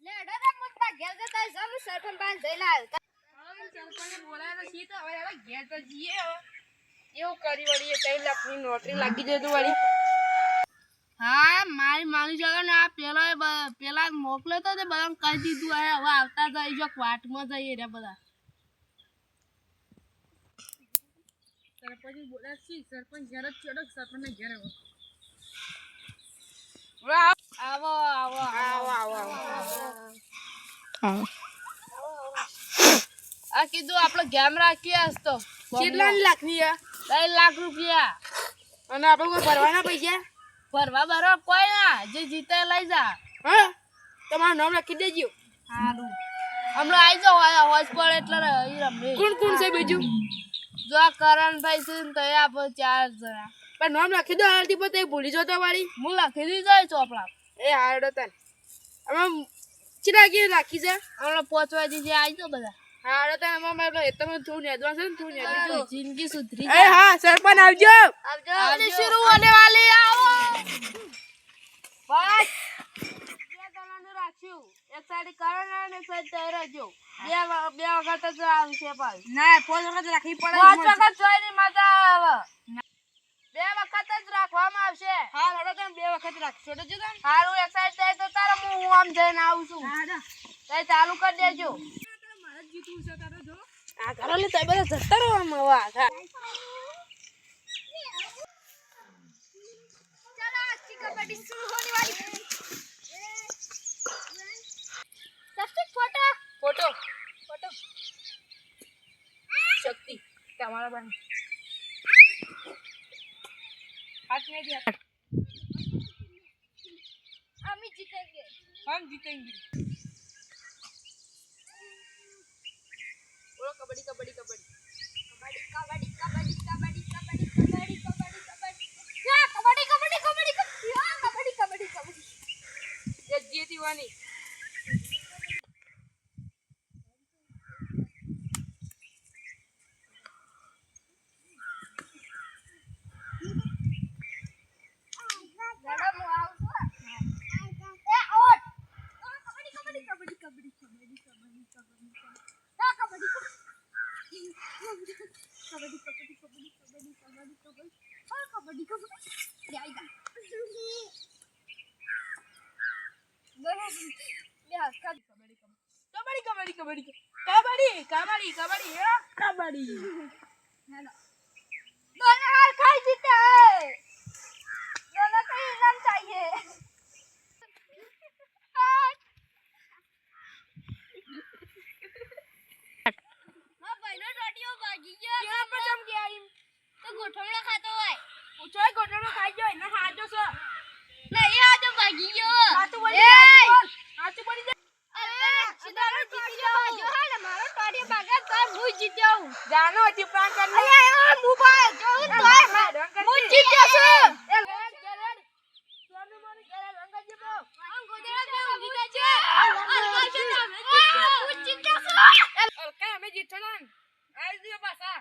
લે ડરા મુત્તા ઘેર જતા જરૂર સરપંચ પાસે જઈને આવ્યો. સરપંચ બોલાય તો છી તો હવે હવે ઘેર તો જઈએ હવે એવું કરી વળી 3 લાખની નોકરી લાગી જતું વળી. હા મારી માની જગા ને આ પેલા મોકલ્યો તો તે બધા કહી દીધું હવે આવતા જઈ જો વાટમાં જઈએ રે બધા. સરપંચ બોલા છી સરપંચ ઘેર જ ચડક સરપંચ ઘેર આવો આવો આવો આવો આવો આ કીધું આપણે ગેમ રાખીએ આજ તો. કેટલા લાખની 2 લાખ રૂપિયા. અને આપણે કોઈ ભરવાના પૈસા ભરવા કોઈ ના જે જીતે લઈ જા. હા તમારું નામ લખી દેજો. સારું હમણાં આવી જાઓ હોજ પર એટલે રમી. કોણ કોણ છે બીજું? જો આ કરણભાઈ છે ને તો આપણે 4 જણા. પણ નામ લખી દો હાલથી પોતે ભૂલી જતો વાળી. હું લખી દીધો ચોપડા. એ હારડો તન અમે ચીડા કે રાખી છે હમણાં 5 વાગે જે આવી જાઓ બધા. હારડો તન અમે તમે થોડું નેદવા છે ને થોડું નેદવા જિંદગી સુધરી જાય. હા સરપંચ આવજો આવજો શરૂ હોને વાલી આવો. બસ બે જણાને રાખ્યું એક સાઈડ કરણ અને એક સાઈડ તય રહેજો. બે વખત જ આવશે પાલ ના 5 વખત રાખવી પડે. 5 વખત જોઈની મજા આવે. 2 વખત જ રાખવામાં આવશે. હા રડો તમે 2 વખત રાખશો તો જો તમ હારું એક સાઈડ તય તો તારે હું આમ જઈને આવું છું. હા તય ચાલુ કરી દેજો. મારે જ જીતવું છે તારે જો આ કરો લે તય બધા જતા રહો આમ હવે આ कबड्डी शुरू होने वाली है. सबसे फोटो फोटो फोटो शक्ति તમારા બન हाथ में दिया. हम ही जीतेंगे. हम जीतेंगे. बोलो कबड्डी कबड्डी कबड्डी कबड्डी कबड्डी कबड्डी कबड्डी कबड्डी कबड्डी कबड्डी या कबड्डी कबड्डी कबड्डी या कबड्डी कबड्डी कबड्डी ये जीती वाली मैडम आओ तो ए आउट कबड्डी कबड्डी कबड्डी कबड्डी कबड्डी कबड्डी कबड्डी या कबड्डी कबड्डी कबड्डी कबड्डी कबड्डी कबड्डी कबड्डी और कबड्डी कबड्डी जाएगा ये हाथ का कबड्डी कबड्डी कबड्डी कबड्डी कबड्डी कबड्डी कबड्डी हेलो दोनों हार खाई जीते हैं. दोनों को इनाम चाहिए. मां बहनो रोटियों भागी गया. क्या पचम गया इन तो गोठमड़ा खाता हुआ है. पूछो गोटनो खाई जो इना हाजो से नहीं आज भागी गयो. हाथ बोली हाथ बोली अरे सीधा जीती जाओ. जो है ना मारो टोरिया भागा तो मुझ जीत जाऊं. जानो હતી પ્લાન કરને अरे मोबाइल जो तो मुझ जीत जाऊं. સોનું મને ઘરે રંગા જેબો हम गोदेड़ा पे ઊંઘી જાય છે. અલકા છે તમે મુझ જીત જાઉં. અલકા અમે જીતવાના આઈ દિયો પાછા